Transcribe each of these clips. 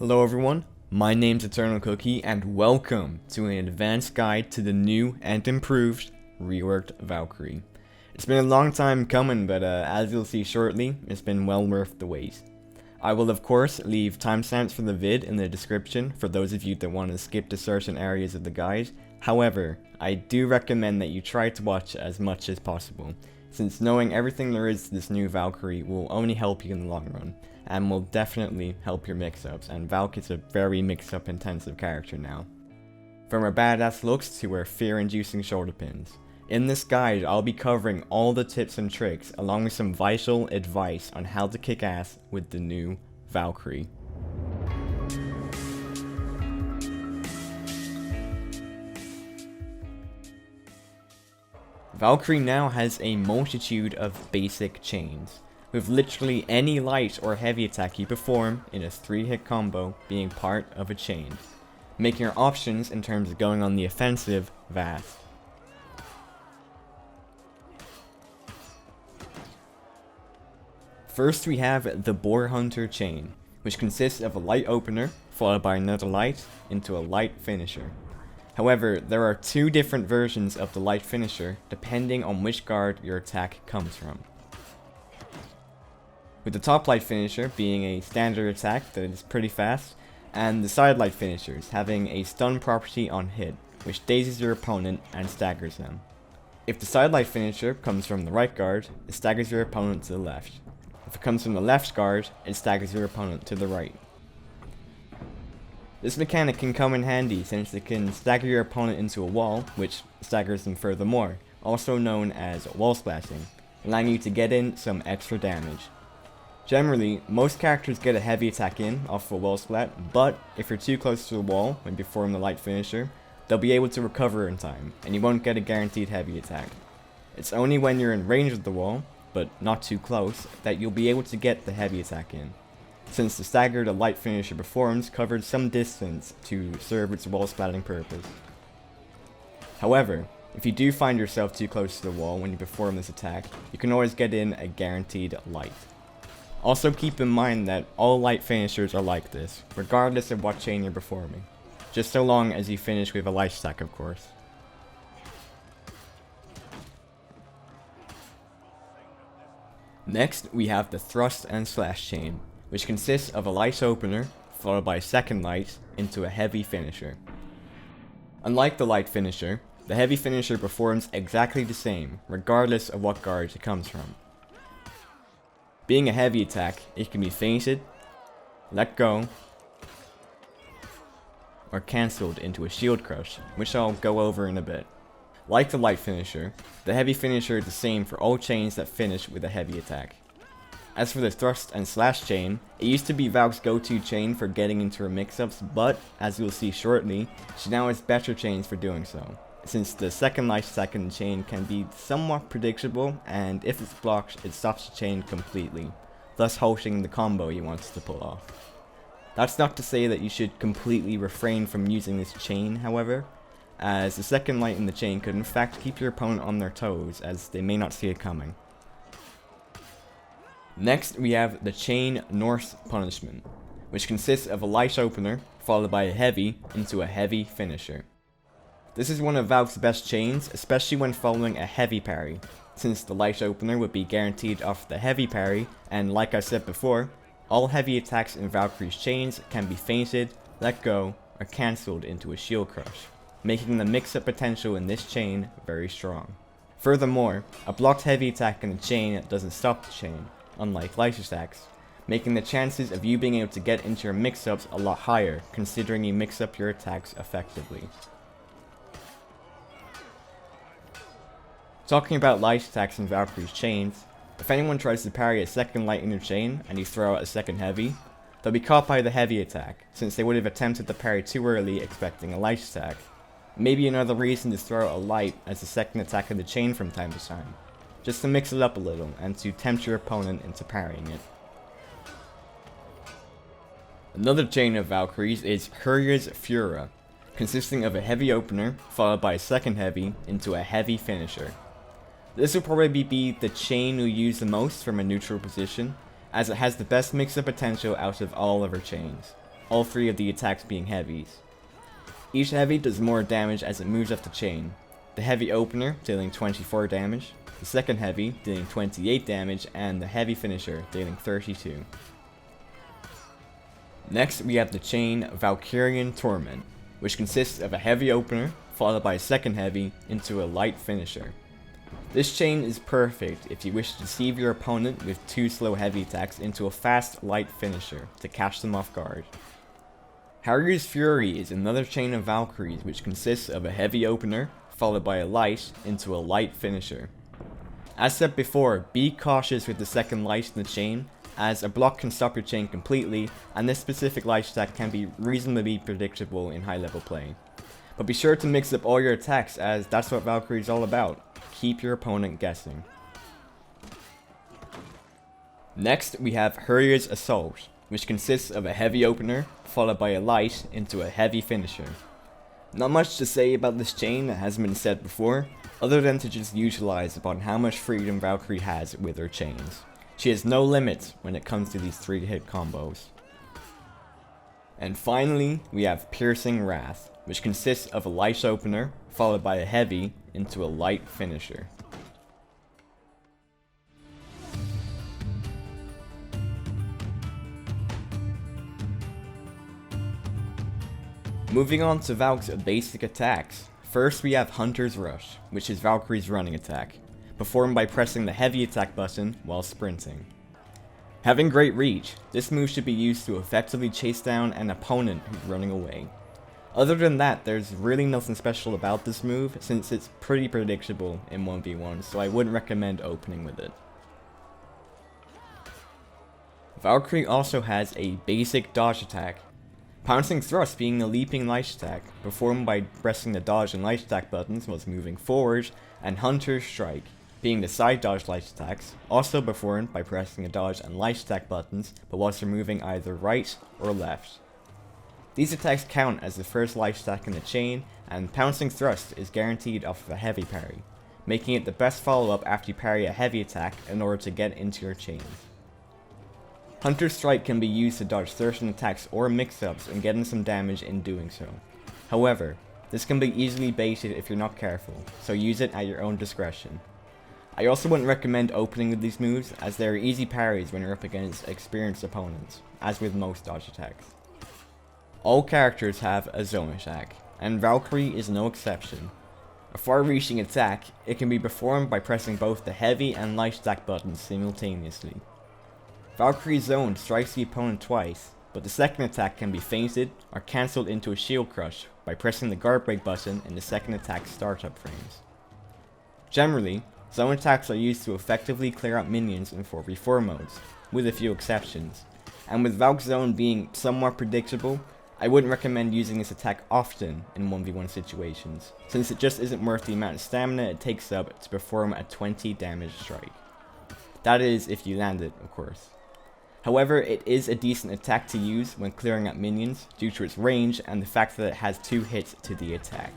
Hello everyone, my name's EternalCookie and welcome to an advanced guide to the new and improved reworked Valkyrie. It's been a long time coming, but as you'll see shortly, it's been well worth the wait. I will of course leave timestamps for the vid in the description for those of you that want to skip to certain areas of the guide. However, I do recommend that you try to watch as much as possible, since knowing everything there is to this new Valkyrie will only help you in the long run, and will definitely help your mix-ups, and Valk is a very mix-up intensive character now. From her badass looks to her fear-inducing shoulder pins. In this guide, I'll be covering all the tips and tricks along with some vital advice on how to kick ass with the new Valkyrie. Valkyrie now has a multitude of basic chains, with literally any light or heavy attack you perform in a 3-hit combo being part of a chain, making your options in terms of going on the offensive vast. First we have the Boar Hunter chain, which consists of a light opener followed by another light into a light finisher. However, there are two different versions of the light finisher depending on which guard your attack comes from. With the top light finisher being a standard attack that is pretty fast, and the side light finishers having a stun property on hit, which dazes your opponent and staggers them. If the side light finisher comes from the right guard, it staggers your opponent to the left. If it comes from the left guard, it staggers your opponent to the right. This mechanic can come in handy since it can stagger your opponent into a wall, which staggers them furthermore, also known as wall splashing, allowing you to get in some extra damage. Generally, most characters get a heavy attack in off a wall splat, but if you're too close to the wall when you perform the light finisher, they'll be able to recover in time, and you won't get a guaranteed heavy attack. It's only when you're in range of the wall, but not too close, that you'll be able to get the heavy attack in, since the stagger the light finisher performs covers some distance to serve its wall splatting purpose. However, if you do find yourself too close to the wall when you perform this attack, you can always get in a guaranteed light. Also keep in mind that all light finishers are like this, regardless of what chain you're performing. Just so long as you finish with a light stack, of course. Next, we have the thrust and slash chain, which consists of a light opener, followed by a second light, into a heavy finisher. Unlike the light finisher, the heavy finisher performs exactly the same, regardless of what guard it comes from. Being a heavy attack, it can be feinted, let go, or cancelled into a shield crush, which I'll go over in a bit. Like the light finisher, the heavy finisher is the same for all chains that finish with a heavy attack. As for the thrust and slash chain, it used to be Valk's go-to chain for getting into her mix-ups, but as you'll see shortly, she now has better chains for doing so, since the second light stack in the chain can be somewhat predictable, and if it's blocked, it stops the chain completely, thus halting the combo you want to pull off. That's not to say that you should completely refrain from using this chain, however, as the second light in the chain could in fact keep your opponent on their toes, as they may not see it coming. Next, we have the chain Norse punishment, which consists of a light opener, followed by a heavy, into a heavy finisher. This is one of Valk's best chains, especially when following a heavy parry, since the light opener would be guaranteed off the heavy parry, and like I said before, all heavy attacks in Valkyrie's chains can be feinted, let go, or cancelled into a shield crush, making the mix-up potential in this chain very strong. Furthermore, a blocked heavy attack in the chain doesn't stop the chain, unlike light attacks, making the chances of you being able to get into your mix-ups a lot higher, considering you mix up your attacks effectively. Talking about light attacks in Valkyrie's chains, if anyone tries to parry a second light in your chain and you throw out a second heavy, they'll be caught by the heavy attack, since they would have attempted to parry too early expecting a light attack. Maybe another reason to throw out a light as the second attack of the chain from time to time, just to mix it up a little and to tempt your opponent into parrying it. Another chain of Valkyries is Hurya's Fura, consisting of a heavy opener followed by a second heavy into a heavy finisher. This will probably be the chain you'll use the most from a neutral position, as it has the best mix-up potential out of all of her chains. all 3 of the attacks being heavies. Each heavy does more damage as it moves up the chain. The heavy opener dealing 24 damage, the second heavy dealing 28 damage, and the heavy finisher dealing 32. Next we have the chain Valkyrie Torment, which consists of a heavy opener followed by a second heavy into a light finisher. This chain is perfect if you wish to deceive your opponent with 2 slow heavy attacks into a fast light finisher to catch them off guard. Harry's Fury is another chain of Valkyries which consists of a heavy opener followed by a light into a light finisher. As said before, be cautious with the second light in the chain, as a block can stop your chain completely, and this specific light attack can be reasonably predictable in high level play. But be sure to mix up all your attacks, as that's what Valkyrie is all about. Keep your opponent guessing. Next we have Harry's Assault, which consists of a heavy opener followed by a light into a heavy finisher. Not much to say about this chain that hasn't been said before, other than to just utilize upon how much freedom Valkyrie has with her chains. She has no limits when it comes to these 3-hit combos. And finally, we have Piercing Wrath, which consists of a light opener followed by a heavy into a light finisher. Moving on to Valk's basic attacks. First we have Hunter's Rush, which is Valkyrie's running attack, performed by pressing the heavy attack button while sprinting. Having great reach, this move should be used to effectively chase down an opponent who's running away. Other than that, there's really nothing special about this move since it's pretty predictable in 1v1, so I wouldn't recommend opening with it. Valkyrie also has a basic dodge attack, Pouncing Thrust being a leaping light attack, performed by pressing the dodge and light attack buttons whilst moving forward, and Hunter's Strike, being the side dodge light attacks, also performed by pressing the dodge and light attack buttons, but whilst you're moving either right or left. These attacks count as the first light attack in the chain, and Pouncing Thrust is guaranteed off of a heavy parry, making it the best follow-up after you parry a heavy attack in order to get into your chains. Hunter's Strike can be used to dodge certain attacks or mix-ups and get in some damage in doing so. However, this can be easily baited if you're not careful, so use it at your own discretion. I also wouldn't recommend opening with these moves, as they are easy parries when you're up against experienced opponents, as with most dodge attacks. All characters have a zone attack, and Valkyrie is no exception. A far-reaching attack, it can be performed by pressing both the heavy and light attack buttons simultaneously. Valkyrie's zone strikes the opponent twice, but the second attack can be feinted or cancelled into a shield crush by pressing the guard break button in the second attack's startup frames. Generally, zone attacks are used to effectively clear out minions in 4v4 modes, with a few exceptions, and with Valk's zone being somewhat predictable, I wouldn't recommend using this attack often in 1v1 situations, since it just isn't worth the amount of stamina it takes up to perform a 20 damage strike. That is, if you land it, of course. However, it is a decent attack to use when clearing out minions due to its range and the fact that it has 2 hits to the attack.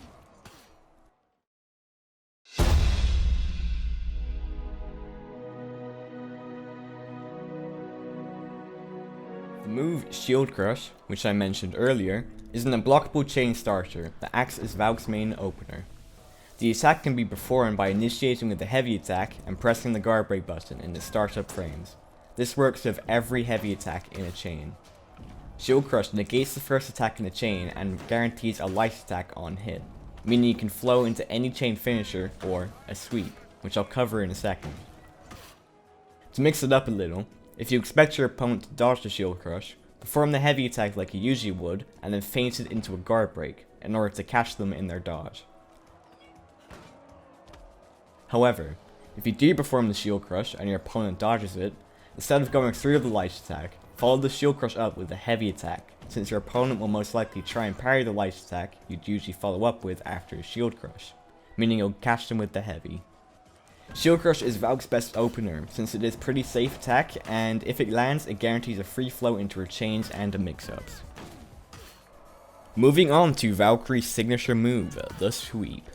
The move Shield Crush, which I mentioned earlier, is an unblockable chain starter that acts as Valk's main opener. The attack can be performed by initiating with the heavy attack and pressing the guard break button in the startup frames. This works with every heavy attack in a chain. Shield Crush negates the first attack in the chain and guarantees a light attack on hit, meaning you can flow into any chain finisher or a sweep, which I'll cover in a second. To mix it up a little, if you expect your opponent to dodge the Shield Crush, perform the heavy attack like you usually would and then feint it into a guard break in order to catch them in their dodge. However, if you do perform the Shield Crush and your opponent dodges it, instead of going through the light attack, follow the Shield Crush up with a heavy attack, since your opponent will most likely try and parry the light attack you'd usually follow up with after a Shield Crush, meaning you'll catch them with the heavy. Shield Crush is Valk's best opener, since it is pretty safe attack, and if it lands, it guarantees a free flow into her chains and mix-ups. Moving on to Valkyrie's signature move, the Sweep.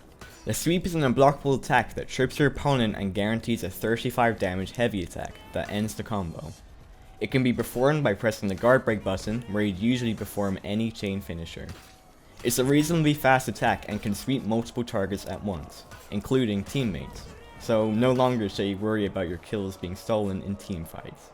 The Sweep is an unblockable attack that trips your opponent and guarantees a 35 damage heavy attack that ends the combo. It can be performed by pressing the guard break button, where you'd usually perform any chain finisher. It's a reasonably fast attack and can sweep multiple targets at once, including teammates, so no longer should you worry about your kills being stolen in team fights.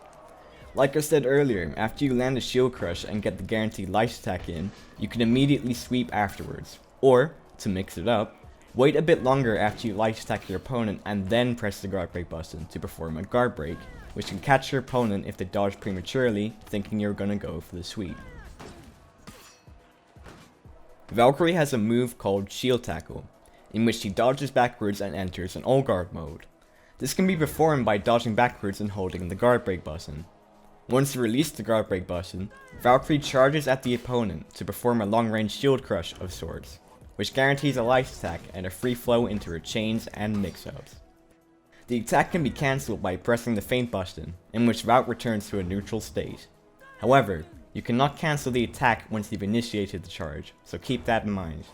Like I said earlier, after you land a shield crush and get the guaranteed light attack in, you can immediately sweep afterwards, or, to mix it up, wait a bit longer after you light attack your opponent and then press the guard break button to perform a guard break, which can catch your opponent if they dodge prematurely, thinking you're gonna go for the sweep. Valkyrie has a move called Shield Tackle, in which she dodges backwards and enters in all guard mode. This can be performed by dodging backwards and holding the guard break button. Once you release the guard break button, Valkyrie charges at the opponent to perform a long range shield crush of sorts, which guarantees a light attack and a free flow into her chains and mix-ups. The attack can be cancelled by pressing the feint button, in which Valk returns to a neutral state. However, you cannot cancel the attack once you've initiated the charge, so keep that in mind.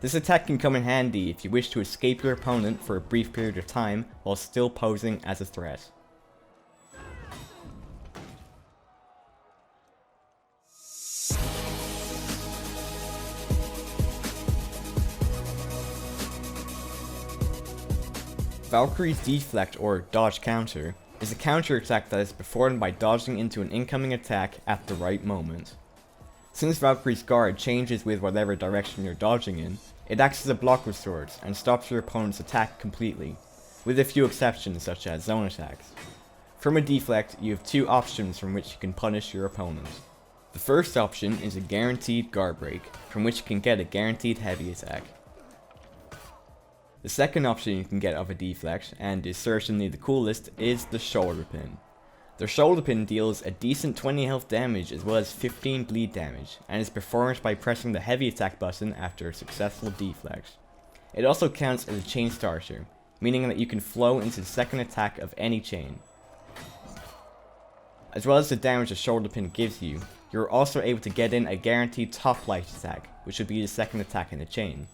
This attack can come in handy if you wish to escape your opponent for a brief period of time while still posing as a threat. Valkyrie's deflect or dodge counter is a counter attack that is performed by dodging into an incoming attack at the right moment. Since Valkyrie's guard changes with whatever direction you're dodging in, it acts as a block of sorts and stops your opponent's attack completely, with a few exceptions such as zone attacks. From a deflect, you have two options from which you can punish your opponent. The first option is a guaranteed guard break, from which you can get a guaranteed heavy attack. The second option you can get of a deflect, and is certainly the coolest, is the shoulder pin. The shoulder pin deals a decent 20 health damage as well as 15 bleed damage, and is performed by pressing the heavy attack button after a successful deflect. It also counts as a chain starter, meaning that you can flow into the second attack of any chain. As well as the damage the shoulder pin gives you, you're also able to get in a guaranteed top light attack, which would be the second attack in the chain.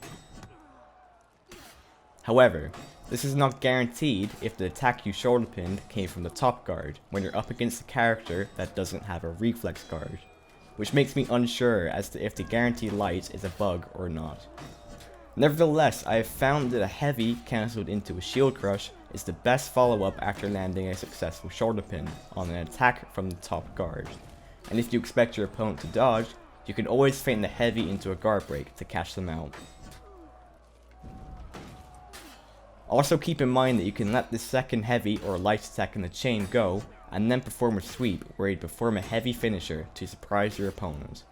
However, this is not guaranteed if the attack you shoulder pinned came from the top guard when you're up against a character that doesn't have a reflex guard, which makes me unsure as to if the guaranteed light is a bug or not. Nevertheless, I have found that a heavy cancelled into a shield crush is the best follow-up after landing a successful shoulder pin on an attack from the top guard, and if you expect your opponent to dodge, you can always feint the heavy into a guard break to catch them out. Also keep in mind that you can let the second heavy or light attack in the chain go, and then perform a sweep where you'd perform a heavy finisher to surprise your opponent.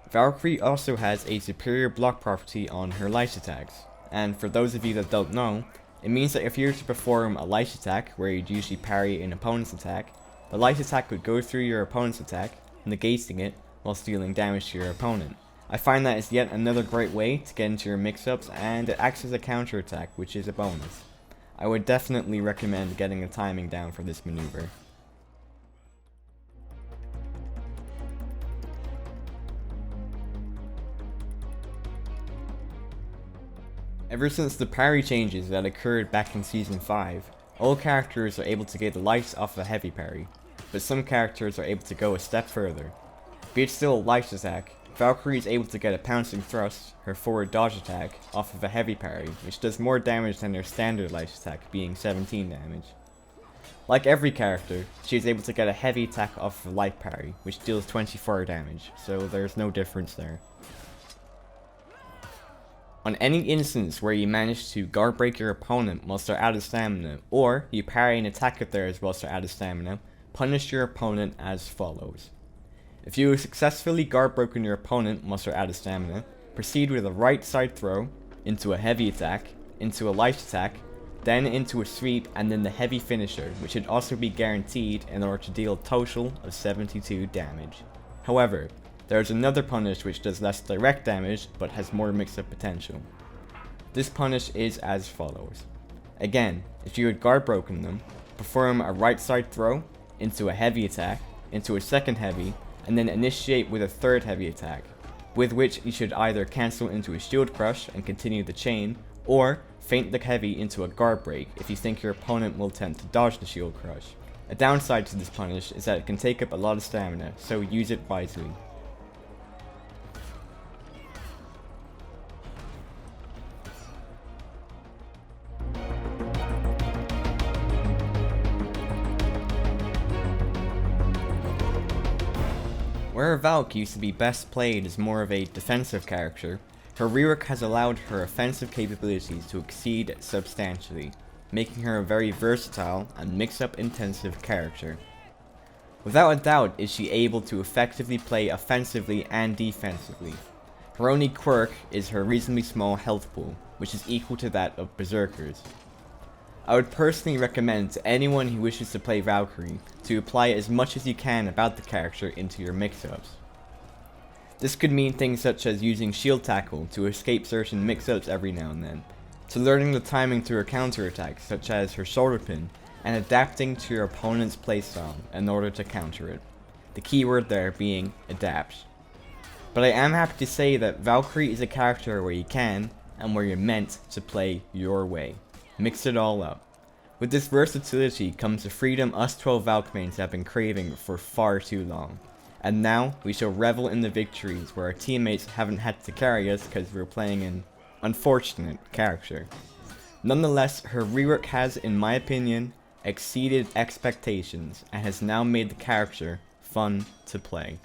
Valkyrie also has a superior block property on her light attacks, and for those of you that don't know, it means that if you were to perform a light attack where you'd usually parry an opponent's attack, the light attack would go through your opponent's attack, negating it while dealing damage to your opponent. I find that is yet another great way to get into your mix-ups, and it acts as a counter attack, which is a bonus. I would definitely recommend getting the timing down for this maneuver. Ever since the parry changes that occurred back in Season 5, all characters are able to get the light off a heavy parry, but some characters are able to go a step further. Be it still a light attack, Valkyrie is able to get a pouncing thrust, her forward dodge attack, off of a heavy parry, which does more damage than her standard light attack, being 17 damage. Like every character, she is able to get a heavy attack off of a light parry, which deals 24 damage, so there's no difference there. On any instance where you manage to guard break your opponent whilst they're out of stamina, or you parry an attack of theirs whilst they're out of stamina, punish your opponent as follows. If you have successfully guard broken your opponent whilst they're out of stamina, proceed with a right side throw, into a heavy attack, into a light attack, then into a sweep, and then the heavy finisher, which should also be guaranteed in order to deal a total of 72 damage. However, there is another punish which does less direct damage, but has more mix-up potential. This punish is as follows. Again, if you had guard broken them, perform a right side throw, into a heavy attack, into a second heavy, and then initiate with a third heavy attack, with which you should either cancel into a shield crush and continue the chain, or feint the heavy into a guard break if you think your opponent will attempt to dodge the shield crush. A downside to this punish is that it can take up a lot of stamina, so use it wisely. Where Valk used to be best played as more of a defensive character, her rework has allowed her offensive capabilities to exceed substantially, making her a very versatile and mix-up intensive character. Without a doubt is she able to effectively play offensively and defensively. Her only quirk is her reasonably small health pool, which is equal to that of Berserkers. I would personally recommend to anyone who wishes to play Valkyrie to apply as much as you can about the character into your mix-ups. This could mean things such as using shield tackle to escape certain mix-ups every now and then, to learning the timing to her counterattacks such as her shoulder pin, and adapting to your opponent's playstyle in order to counter it. The key word there being adapt. But I am happy to say that Valkyrie is a character where you can, and where you're meant to play your way. Mix it all up. With this versatility comes the freedom us 12 Valk mains have been craving for far too long. And now, we shall revel in the victories where our teammates haven't had to carry us because we're playing an unfortunate character. Nonetheless, her rework has, in my opinion, exceeded expectations and has now made the character fun to play.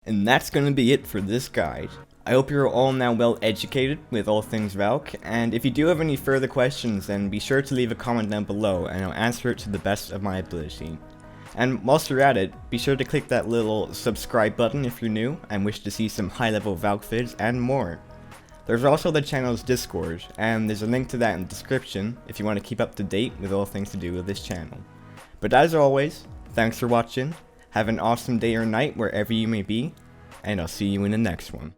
And that's going to be it for this guide. I hope you're all now well educated with all things Valk, and if you do have any further questions then be sure to leave a comment down below and I'll answer it to the best of my ability. And whilst you're at it, be sure to click that little subscribe button if you're new and wish to see some high level Valk vids and more. There's also the channel's Discord, and there's a link to that in the description if you want to keep up to date with all things to do with this channel. But as always, thanks for watching, have an awesome day or night wherever you may be, and I'll see you in the next one.